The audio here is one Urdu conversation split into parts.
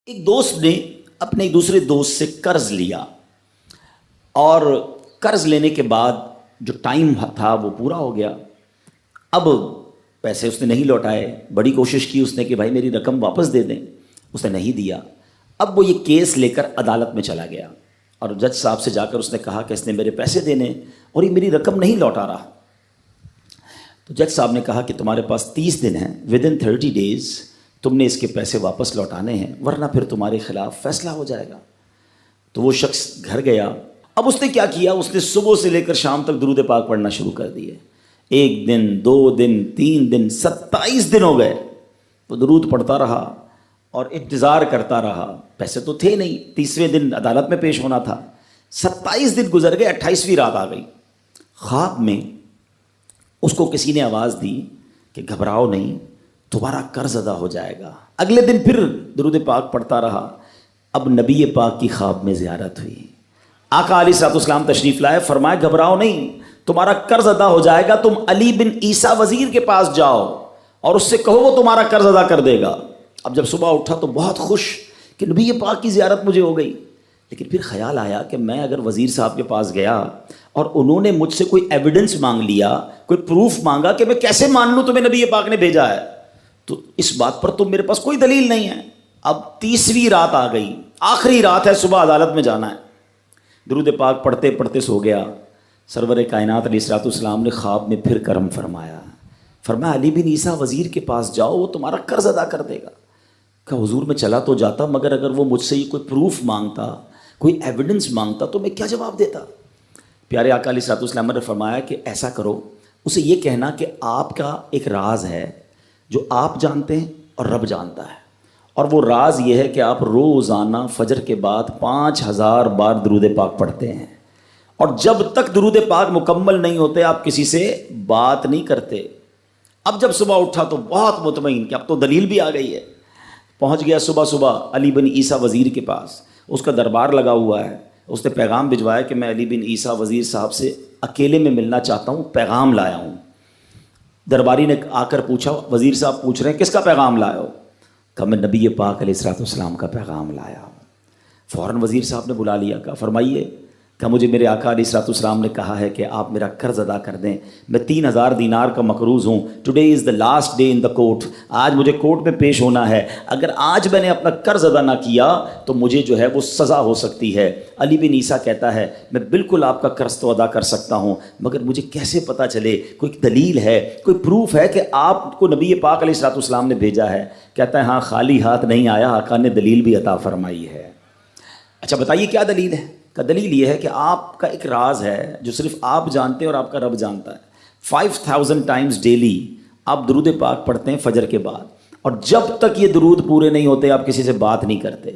ایک دوست نے اپنے ایک دوسرے دوست سے قرض لیا اور قرض لینے کے بعد جو ٹائم تھا وہ پورا ہو گیا. اب پیسے اس نے نہیں لوٹائے. بڑی کوشش کی اس نے کہ بھائی میری رقم واپس دے دیں, اس نے نہیں دیا. اب وہ یہ کیس لے کر عدالت میں چلا گیا اور جج صاحب سے جا کر اس نے کہا کہ اس نے میرے پیسے دینے اور یہ میری رقم نہیں لوٹا رہا. تو جج صاحب نے کہا کہ تمہارے پاس 30 دن ہیں, ودن 30 days تم نے اس کے پیسے واپس لوٹانے ہیں, ورنہ پھر تمہارے خلاف فیصلہ ہو جائے گا. تو وہ شخص گھر گیا. اب اس نے کیا کیا, اس نے صبح سے لے کر شام تک درود پاک پڑھنا شروع کر دیے. 1 دن 2 دن 3 دن 27 دن ہو گئے. وہ درود پڑھتا رہا اور انتظار کرتا رہا. پیسے تو تھے نہیں, 30ویں دن عدالت میں پیش ہونا تھا. 27 دن گزر گئے, 28ویں رات آ گئی. خواب میں اس کو کسی نے آواز دی کہ گھبراؤ نہیں, تمہارا قرض ادا ہو جائے گا. اگلے دن پھر درود پاک پڑھتا رہا. اب نبی پاک کی خواب میں زیارت ہوئی. آقا علیہ الصلوۃ والسلام تشریف لائے, فرمایا گھبراؤ نہیں, تمہارا قرض ادا ہو جائے گا. تم علی بن عیسیٰ وزیر کے پاس جاؤ اور اس سے کہو وہ تمہارا قرض ادا کر دے گا. اب جب صبح اٹھا تو بہت خوش کہ نبی پاک کی زیارت مجھے ہو گئی. لیکن پھر خیال آیا کہ میں اگر وزیر صاحب کے پاس گیا اور انہوں نے مجھ سے کوئی ایویڈنس مانگ لیا, کوئی پروف مانگا, کہ میں کیسے مان لوں تمہیں نبی پاک نے بھیجا ہے, تو اس بات پر تو میرے پاس کوئی دلیل نہیں ہے. اب 30ویں رات آ گئی, آخری رات ہے, صبح عدالت میں جانا ہے. درود پاک پڑھتے پڑھتے سو گیا. سرور کائنات علیہ الصلوۃ والسلام نے خواب میں پھر کرم فرمایا. فرمایا علی بن عیسیٰ وزیر کے پاس جاؤ, وہ تمہارا قرض ادا کر دے گا. کہ حضور میں چلا تو جاتا, مگر اگر وہ مجھ سے یہ کوئی پروف مانگتا, کوئی ایویڈنس مانگتا, تو میں کیا جواب دیتا. پیارے آقا علیہ الصلوۃ والسلام نے فرمایا کہ ایسا کرو, اسے یہ کہنا کہ آپ کا ایک راز ہے جو آپ جانتے ہیں اور رب جانتا ہے, اور وہ راز یہ ہے کہ آپ روزانہ فجر کے بعد 5000 بار درود پاک پڑھتے ہیں, اور جب تک درود پاک مکمل نہیں ہوتے آپ کسی سے بات نہیں کرتے. اب جب صبح اٹھا تو بہت مطمئن کہ اب تو دلیل بھی آ گئی ہے. پہنچ گیا صبح صبح علی بن عیسیٰ وزیر کے پاس. اس کا دربار لگا ہوا ہے. اس نے پیغام بھجوایا کہ میں علی بن عیسیٰ وزیر صاحب سے اکیلے میں ملنا چاہتا ہوں, پیغام لایا ہوں. درباری نے آ کر پوچھا, وزیر صاحب پوچھ رہے ہیں کس کا پیغام لایا ہو؟ کہا میں نبی پاک علیہ الصلوۃ والسلام کا پیغام لایا ہوں. فوراً وزیر صاحب نے بلا لیا. کہا فرمائیے. کہ مجھے میرے آقا علیہ الصلوۃ والسلام نے کہا ہے کہ آپ میرا قرض ادا کر دیں. میں 3000 دینار کا مقروض ہوں. Today is the last day in the court. آج مجھے کورٹ میں پیش ہونا ہے. اگر آج میں نے اپنا قرض ادا نہ کیا تو مجھے جو ہے وہ سزا ہو سکتی ہے. علی بن عیسیٰ کہتا ہے میں بالکل آپ کا قرض تو ادا کر سکتا ہوں, مگر مجھے کیسے پتہ چلے, کوئی دلیل ہے, کوئی پروف ہے کہ آپ کو نبی پاک علیہ الصلوۃ والسلام نے بھیجا ہے؟ کہتا ہے ہاں, خالی ہاتھ نہیں آیا, آقا نے دلیل بھی عطا فرمائی ہے. اچھا بتائیے کیا دلیل ہے؟ کا دلیل یہ ہے کہ آپ کا ایک راز ہے جو صرف آپ جانتے ہیں اور آپ کا رب جانتا ہے. 5000 ٹائمز ڈیلی آپ درود پاک پڑھتے ہیں فجر کے بعد, اور جب تک یہ درود پورے نہیں ہوتے آپ کسی سے بات نہیں کرتے.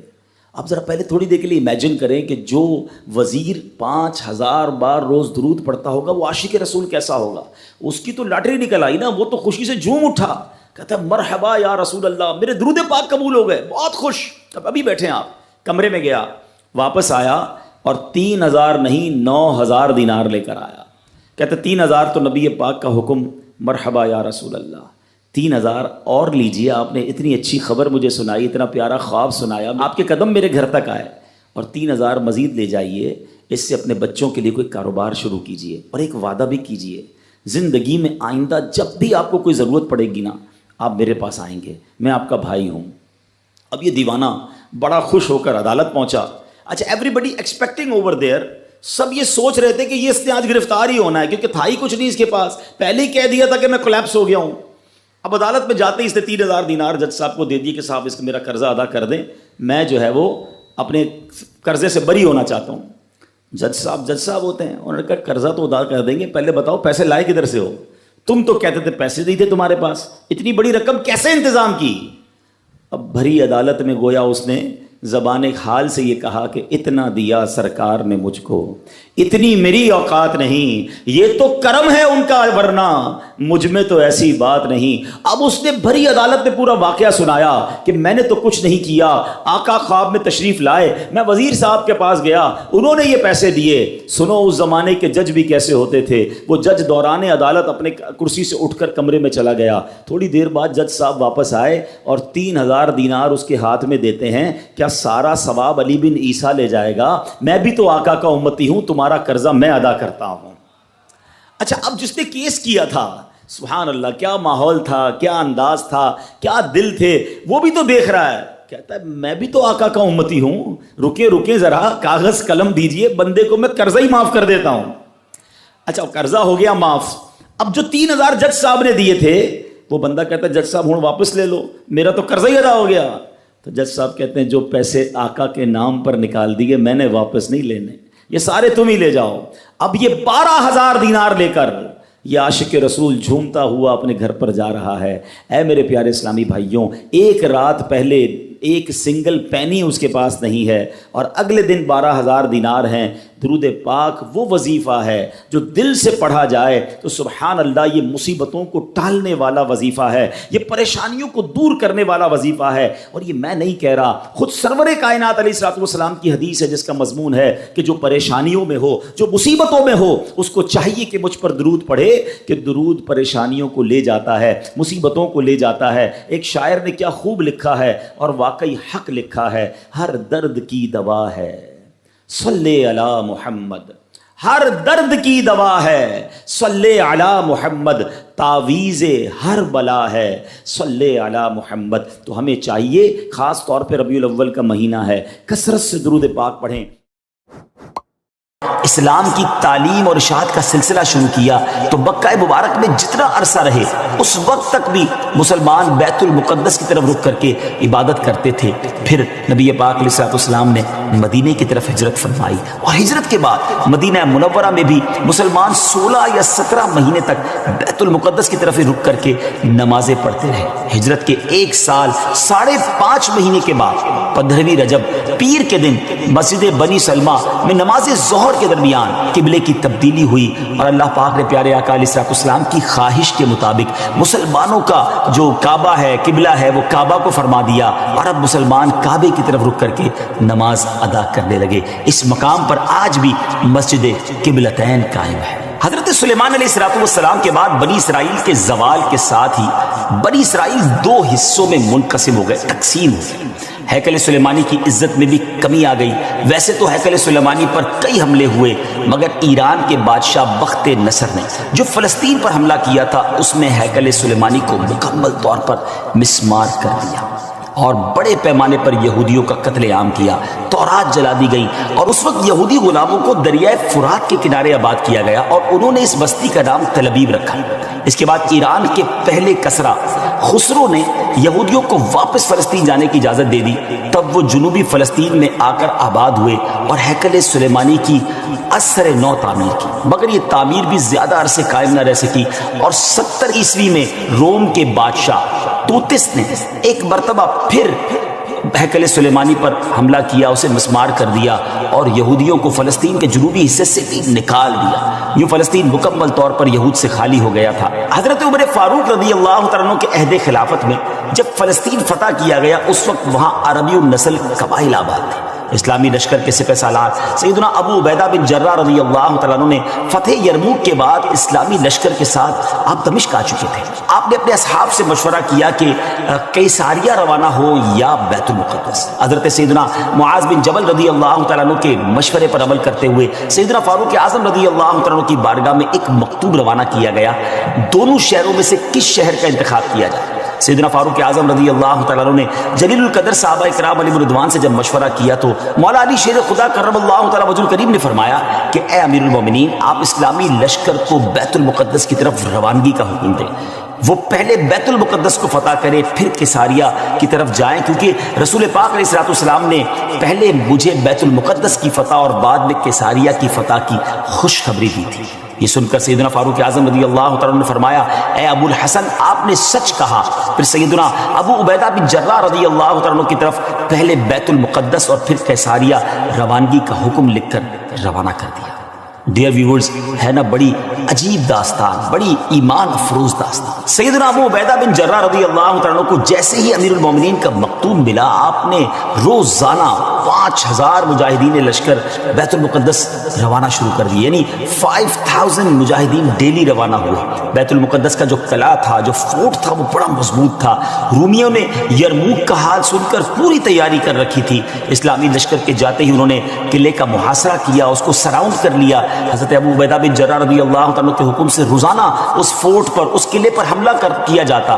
آپ ذرا پہلے تھوڑی دیر کے لیے امیجن کریں کہ جو وزیر 5000 بار روز درود پڑھتا ہوگا وہ عاشق رسول کیسا ہوگا. اس کی تو لاٹری نکل آئی نا, وہ تو خوشی سے جھوم اٹھا, کہتا ہے مرحبا یا رسول اللہ, میرے درود پاک قبول ہو گئے, بہت خوش. اب ابھی بیٹھے ہیں آپ, کمرے میں گیا, واپس آیا اور 3000 نہیں 9000 دینار لے کر آیا. کہتے 3000 تو نبی پاک کا حکم, مرحبا یا رسول اللہ, 3000 اور لیجئے, آپ نے اتنی اچھی خبر مجھے سنائی, اتنا پیارا خواب سنایا, آپ کے قدم میرے گھر تک آئے, اور 3000 مزید لے جائیے, اس سے اپنے بچوں کے لیے کوئی کاروبار شروع کیجئے, اور ایک وعدہ بھی کیجئے, زندگی میں آئندہ جب بھی آپ کو کوئی ضرورت پڑے گی نا, آپ میرے پاس آئیں گے, میں آپ کا بھائی ہوں. اب یہ دیوانہ بڑا خوش ہو کر عدالت پہنچا. اچھا everybody expecting over there, سب یہ سوچ رہے تھے کہ یہ اس نے آج گرفتار ہی ہونا ہے, کیونکہ تھا ہی کچھ نہیں اس کے پاس, پہلے ہی کہہ دیا تھا کہ میں کولیپس ہو گیا ہوں. اب عدالت میں جاتے ہی اس نے 3000 دینار جج صاحب کو دے دیے کہ صاحب اس کا میرا قرضہ ادا کر دیں, میں جو ہے وہ اپنے قرضے سے بری ہونا چاہتا ہوں. جج صاحب ہوتے ہیں, انہوں نے کہا قرضہ تو ادا کر دیں گے, پہلے بتاؤ پیسے لائے کدھر سے ہو؟ تم تو کہتے تھے پیسے نہیں تھے تمہارے پاس, اتنی بڑی رقم کیسے انتظام کی؟ اب بھری عدالت میں گویا اس نے زبان حال سے یہ کہا کہ اتنا دیا سرکار نے مجھ کو, اتنی میری اوقات نہیں، یہ تو کرم ہے ان کا، ورنہ مجھ میں تو ایسی بات نہیں۔ اب اس نے بھری عدالت میں پورا واقعہ سنایا کہ میں نے تو کچھ نہیں کیا، آقا خواب میں تشریف لائے، میں وزیر صاحب کے پاس گیا، انہوں نے یہ پیسے دیے۔ سنو اس زمانے کے جج بھی کیسے ہوتے تھے۔ وہ جج دوران عدالت اپنے کرسی سے اٹھ کر کمرے میں چلا گیا، تھوڑی دیر بعد جج صاحب واپس آئے اور 3000 دینار اس کے ہاتھ میں دیتے ہیں۔ کیا سارا ثواب علی بن عیسیٰ لے جائے گا؟ میں بھی تو آقا کا امتی ہوں، تمہارا قرضہ میں ادا کرتا ہوں۔ اچھا، اب جس نے کیس کیا تھا، سبحان اللہ، کیا ماحول تھا، کیا انداز تھا، کیا دل تھے، وہ بھی تو دیکھ رہا ہے، کہتا ہے میں بھی تو آقا کا امتی ہوں، رکے ذرا، کاغذ قلم دیجئے، بندے کو میں قرضہ ہی معاف کر دیتا ہوں۔ اچھا، قرضہ ہو گیا معاف۔ اب جو 3000 جج صاحب نے دیے تھے، وہ بندہ کہتا ہے جج صاحب ہوں واپس لے لو، میرا تو قرضہ ہی ادا ہو گیا۔ تو جج صاحب کہتے ہیں جو پیسے آقا کے نام پر نکال دیے میں نے واپس نہیں لینے، یہ سارے تم ہی لے جاؤ۔ اب یہ 12000 دینار لے کر یہ عاشق رسول جھومتا ہوا اپنے گھر پر جا رہا ہے۔ اے میرے پیارے اسلامی بھائیوں، ایک رات پہلے ایک سنگل پینی اس کے پاس نہیں ہے، اور اگلے دن 12000 دینار ہیں۔ درود پاک وہ وظیفہ ہے جو دل سے پڑھا جائے تو سبحان اللہ یہ مصیبتوں کو ٹالنے والا وظیفہ ہے، یہ پریشانیوں کو دور کرنے والا وظیفہ ہے۔ اور یہ میں نہیں کہہ رہا، خود سرور کائنات علیہ الصلوۃ والسلام کی حدیث ہے جس کا مضمون ہے کہ جو پریشانیوں میں ہو، جو مصیبتوں میں ہو، اس کو چاہیے کہ مجھ پر درود پڑھے، کہ درود پریشانیوں کو لے جاتا ہے، مصیبتوں کو لے جاتا ہے۔ ایک شاعر نے کیا خوب لکھا ہے، اور واقعی حق لکھا ہے، ہر درد کی دوا ہے صلی علی محمد، ہر درد کی دوا ہے صلی علی محمد، تعویذ ہر بلا ہے صلی علی محمد۔ تو ہمیں چاہیے، خاص طور پہ ربیع الاول کا مہینہ ہے، کثرت سے درود پاک پڑھیں۔ اسلام کی تعلیم اور اشاعت کا سلسلہ شروع کیا تو مکہ مبارک میں جتنا عرصہ رہے اس وقت تک بھی مسلمان بیت المقدس کی طرف رخ کر کے عبادت کرتے تھے۔ پھر نبی پاک علیہ الصلوۃ والسلام نے مدینے کی طرف ہجرت فرمائی، اور ہجرت کے بعد مدینہ منورہ میں بھی مسلمان 16 یا 17 مہینے تک بیت المقدس کی طرف رخ کر کے نمازیں پڑھتے رہے۔ ہجرت کے 1 سال 5.5 مہینے کے بعد 15ویں رجب پیر کے دن مسجد بنی سلمہ میں نماز ظہر کے درمیان قبلے کی تبدیلی ہوئی، اور اللہ پاک نے پیارے آقا علیہ الصلوۃ والسلام کی خواہش کے مطابق مسلمانوں کا جو کعبہ ہے، قبلہ ہے، وہ کعبہ کو فرما دیا، اور اب مسلمان کعبے کی طرف رخ کر کے نماز ادا کرنے لگے۔ اس مقام پر آج بھی مسجد قبلتین قائم ہے۔ حضرت سلیمان علیہ الصلوۃ والسلام کے بعد بنی اسرائیل کے زوال کے ساتھ ہی بنی اسرائیل 2 حصوں میں منقسم ہو گئے، تقسیم ہو گئے۔ ہیکل سلیمانی کی عزت میں بھی کمی آ گئی۔ ویسے تو ہیکل سلیمانی پر کئی حملے ہوئے، مگر ایران کے بادشاہ بخت نصر نے جو فلسطین پر حملہ کیا تھا اس میں ہیکل سلیمانی کو مکمل طور پر مسمار کر دیا، اور بڑے پیمانے پر یہودیوں کا قتل عام کیا، تورات جلا دی گئی، اور اس وقت یہودی غلاموں کو دریائے فرات کے کنارے آباد کیا گیا، اور انہوں نے اس بستی کا نام تلابیب رکھا۔ اس کے بعد ایران کے پہلے کسرا خسرو نے یہودیوں کو واپس فلسطین جانے کی اجازت دے دی، تب وہ جنوبی فلسطین میں آ کر آباد ہوئے اور ہیکل سلیمانی کی اثر نو تعمیر کی، مگر یہ تعمیر بھی زیادہ عرصے قائم نہ رہ سکی، اور 70 عیسوی میں روم کے بادشاہ توتس نے ایک مرتبہ پھر ہیکل سلیمانی پر حملہ کیا، اسے مسمار کر دیا، اور یہودیوں کو فلسطین کے جنوبی حصے سے بھی نکال دیا۔ یوں فلسطین مکمل طور پر یہود سے خالی ہو گیا تھا۔ حضرت عمر فاروق رضی اللہ تعالیٰ عنہ کے عہد خلافت میں جب فلسطین فتح کیا گیا، اس وقت وہاں عربی النسل قبائل آباد تھے۔ اسلامی لشکر کے سپہ سالار سیدنا ابو عبیدہ بن جراح رضی اللہ تعالیٰ عنہ نے فتح یرموک کے بعد اسلامی لشکر کے ساتھ آپ دمشق آ چکے تھے۔ آپ نے اپنے اصحاب سے مشورہ کیا کہ قیصاریہ روانہ ہو یا بیت المقدس۔ حضرت سیدنا معاذ بن جبل رضی اللہ تعالیٰ عنہ کے مشورے پر عمل کرتے ہوئے سیدنا فاروق اعظم رضی اللہ تعالیٰ عنہ کی بارگاہ میں ایک مکتوب روانہ کیا گیا، دونوں شہروں میں سے کس شہر کا انتخاب کیا جائے۔ سیدنا فاروق اعظم رضی اللہ تعالیٰ عنہ نے جلیل القدر صحابہ کرام علیہ رضوان سے جب مشورہ کیا تو مولا علی شیر خدا کرم اللہ تعالیٰ وجہ الکریم نے فرمایا کہ اے امیر المومنین، آپ اسلامی لشکر کو بیت المقدس کی طرف روانگی کا حکم دیں، وہ پہلے بیت المقدس کو فتح کرے پھر قیصاریہ کی طرف جائیں، کیونکہ رسول پاک علیہ الصلوۃ والسلام نے پہلے مجھے بیت المقدس کی فتح اور بعد میں قیصاریہ کی فتح کی خوشخبری دی تھی۔ یہ سن کر سیدنا فاروق اعظم رضی اللہ تعالیٰ نے فرمایا اے ابو الحسن، آپ نے سچ کہا۔ پھر سیدنا ابو عبیدہ بن جراح رضی اللہ تعالیٰ کی طرف پہلے بیت المقدس اور پھر قیصاریہ روانگی کا حکم لکھ کر روانہ کر دیا۔ ڈیئر ویورز، ہے نا بڑی عجیب داستان، بڑی ایمان افروز داستان۔ سیدنا ابو عبیدہ بن جراح رضی اللہ تعالیٰ عنہ کو جیسے ہی امیر المومنین کا مکتوب ملا، آپ نے روزانہ 5000 مجاہدین لشکر بیت المقدس روانہ شروع کر دی، یعنی 5000 مجاہدین ڈیلی روانہ ہوئے۔ بیت المقدس کا جو قلعہ تھا، جو فورٹ تھا، وہ بڑا مضبوط تھا۔ رومیوں نے یرموک کا حال سن کر پوری تیاری کر رکھی تھی۔ اسلامی لشکر کے جاتے ہی انہوں نے قلعے کا محاصرہ کیا، اس کو سراؤنڈ کر لیا۔ حضرت ابو عبیدہ بن جراح رضی اللہ عنہ کے حکم سے روزانہ اس فورٹ پر، اس قلعے پر حملہ کیا جاتا۔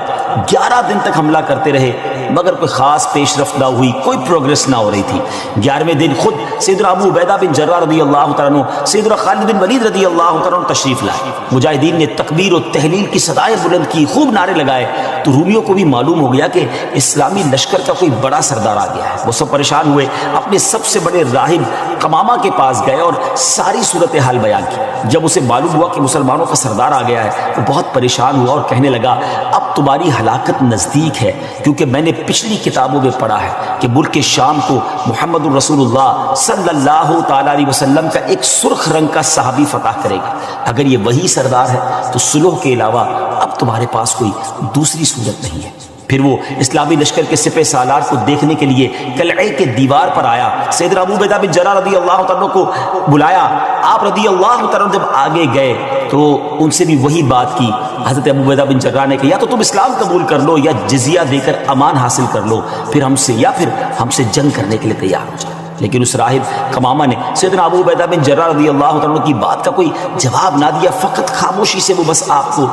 11 دن تک حملہ کرتے رہے، مگر کوئی خاص پیش رفت نہ ہوئی، کوئی پروگریس نہ ہو رہی تھی۔ 11ویں دن خود سیدنا ابو عبیدہ بن جراح رضی اللہ عنہ، سیدنا خالد بن ولید رضی اللہ عنہ تشریف لائے۔ مجاہدین نے تکبیر و تہلیل کی صدائیں بلند کی، خوب نعرے لگائے، تو رومیوں کو بھی معلوم ہو گیا کہ اسلامی لشکر کا کوئی بڑا سردار آ گیا ہے۔ وہ سب پریشان ہوئے، اپنے سب سے بڑے راہب قمامہ کے پاس گئے اور ساری صورتحال بیان کی۔ جب اسے معلوم ہوا کہ مسلمانوں کا سردار آ گیا ہے، وہ بہت پریشان ہوا اور کہنے لگا، اب تمہاری ہلاکت نزدیک ہے، کیونکہ میں نے پچھلی کتابوں میں پڑھا ہے کہ ملک شام کو محمد الرسول اللہ صلی اللہ تعالی علیہ وسلم کا ایک سرخ رنگ کا صحابی فتح کرے گا۔ اگر یہ وہی سردار ہے تو صلح کے علاوہ اب تمہارے پاس کوئی دوسری صورت نہیں ہے۔ پھر وہ اسلامی لشکر کے سپہ سالار کو دیکھنے کے لیے قلعے کے دیوار پر آیا۔ سیدنا ابو عبیدہ بن جراح رضی اللہ عنہ کو بلایا۔ آپ رضی اللہ عنہ جب آگے گئے تو ان سے بھی وہی بات کی۔ حضرت ابو عبیدہ بن جراح نے کہا، یا تو تم اسلام قبول کر لو یا جزیہ دے کر امان حاصل کر لو، پھر ہم سے جنگ کرنے کے لیے تیار ہو جاؤ۔ لیکن اس راہب قمامہ نے سیدنا ابو عبیدہ بن جراح رضی اللہ عنہ کی بات کا کوئی جواب نہ دیا، فقط خاموشی سے وہ بس آپ کو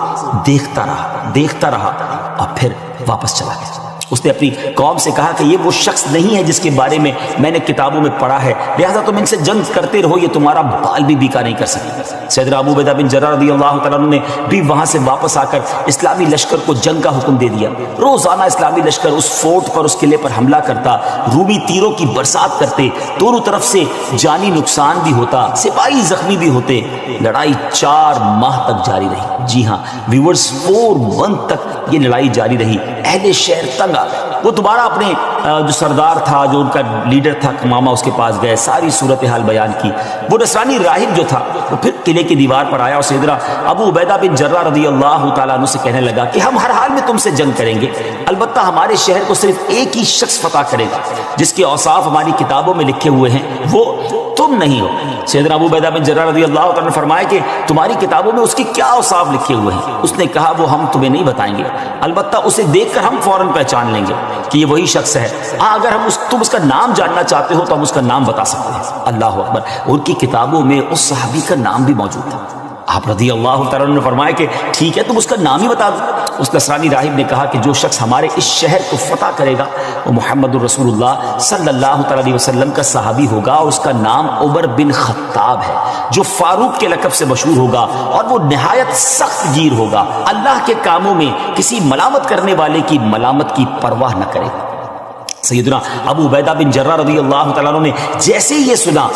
دیکھتا رہا اور پھر واپس چلا گیا۔ اس نے اپنی قوم سے کہا کہ یہ وہ شخص نہیں ہے جس کے بارے میں میں نے کتابوں میں پڑھا ہے، لہذا تم ان سے جنگ کرتے رہو، یہ تمہارا بال بھی بیکا نہیں کر سکتے۔ سیدنا ابو عبیدہ بن جراح رضی اللہ تعالیٰ عنہ نے بھی وہاں سے واپس آ کر اسلامی لشکر کو جنگ کا حکم دے دیا۔ روزانہ اسلامی لشکر اس فورٹ پر، اس قلعے پر حملہ کرتا، رومی تیروں کی برسات کرتے، دونوں طرف سے جانی نقصان بھی ہوتا، سپاہی زخمی بھی ہوتے۔ لڑائی 4 ماہ تک جاری رہی۔ جی ہاں ویورز، 4 منتھ تک یہ لڑائی جاری رہی۔ اہل شہر تنگ آ گئے۔ وہ دوبارہ اپنے جو سردار تھا، جو ان کا لیڈر تھا قمامہ، اس کے پاس گئے، ساری صورتحال بیان کی۔ وہ نصرانی راہب جو تھا وہ پھر قلعے کی دیوار پر آیا اور سیدنا ابو عبیدہ بن جراح رضی اللہ تعالیٰ عنہ سے کہنے لگا کہ ہم ہر حال میں تم سے جنگ کریں گے، البتہ ہمارے شہر کو صرف ایک ہی شخص فتح کرے گا جس کے اوصاف ہماری کتابوں میں لکھے ہوئے ہیں، وہ تم نہیں ہو۔ سیدنا ابو عبیدہ بن جراح رضی اللہ تعالیٰ نے فرمایا کہ تمہاری کتابوں میں اس کے کیا اوصاف لکھے ہوئے ہیں؟ اس نے کہا، وہ ہم تمہیں نہیں بتائیں گے، البتہ اسے دیکھ کر ہم فوراً پہچان لیں گے کہ یہ وہی شخص ہے۔ ہاں اگر تم اس کا نام جاننا چاہتے ہو تو ہم اس کا نام بتا سکتے ہیں۔ اللہ اکبر! ان کی کتابوں میں اس صحابی کا نام بھی موجود تھا۔ آپ رضی اللہ تعالیٰ نے فرمایا کہ ٹھیک ہے، تم اس کا نام ہی بتا دو۔ اس نصرانی راہب نے کہا کہ جو شخص ہمارے اس شہر کو فتح کرے گا وہ محمد الرسول اللہ صلی اللہ تعالیٰ علیہ وسلم کا صحابی ہوگا، اور اس کا نام عمر بن خطاب ہے، جو فاروق کے لقب سے مشہور ہوگا، اور وہ نہایت سخت گیر ہوگا، اللہ کے کاموں میں کسی ملامت کرنے والے کی ملامت کی پرواہ نہ کرے۔ سیدنا ابو عبیدہ بن جراح رضی اللہ تعالیٰ عنہ نے جیسے ہی یہ سنا